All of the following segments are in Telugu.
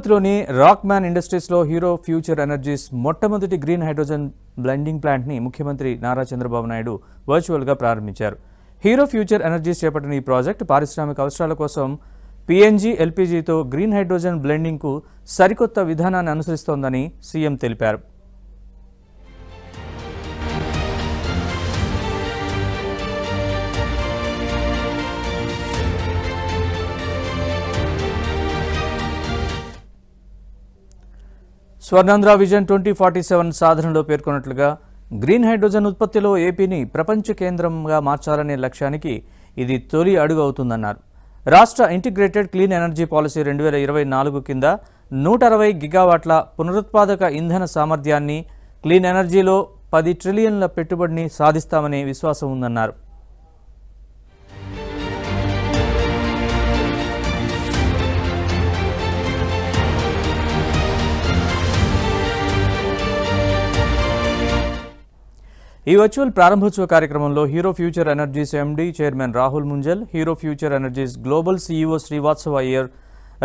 తిరుపతిలోని రాక్మ్యాన్ ఇండస్ట్రీస్లో హీరో ఫ్యూచర్ ఎనర్జీస్ మొట్టమొదటి గ్రీన్ హైడ్రోజన్ బ్లెండింగ్ ప్లాంట్ని ముఖ్యమంత్రి నారా చంద్రబాబు నాయుడు వర్చువల్గా ప్రారంభించారు. హీరో ఫ్యూచర్ ఎనర్జీస్ చేపట్టిన ఈ ప్రాజెక్టు పారిశ్రామిక అవసరాల కోసం పీఎన్జీ, ఎల్పీజీతో గ్రీన్ హైడ్రోజన్ బ్లెండింగ్కు సరికొత్త విధానాన్ని అనుసరిస్తోందని సీఎం తెలిపారు. స్వర్ణాంధ్ర విజన్ 2047 సాధనలో పేర్కొన్నట్లుగా గ్రీన్ హైడ్రోజన్ ఉత్పత్తిలో ఏపీని ప్రపంచ కేంద్రంగా మార్చాలనే లక్ష్యానికి ఇది తొలి అడుగు అవుతుందన్నారు. రాష్ట్ర ఇంటిగ్రేటెడ్ క్లీన్ ఎనర్జీ పాలసీ 2024 కింద 160 గిగావాట్ల పునరుత్పాదక ఇంధన సామర్థ్యాన్ని, క్లీన్ ఎనర్జీలో 10 ట్రిలియన్ల పెట్టుబడిని సాధిస్తామనే విశ్వాసం ఉందన్నారు. ఈ వర్చువల్ ప్రారంభోత్సవ కార్యక్రమంలో Hero Future Energies MD chairman Rahul Munjal, Hero Future Energies global CEO Srivatsava Iyer,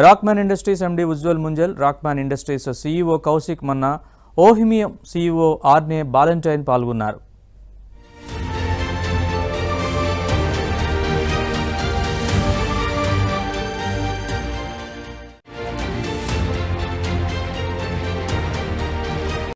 Rockman Industries MD Ujjwal Munjal, Rockman Industries CEO Kaushik Manna, Ohmium CEO Arne Ballantyne పాల్గొన్నారు.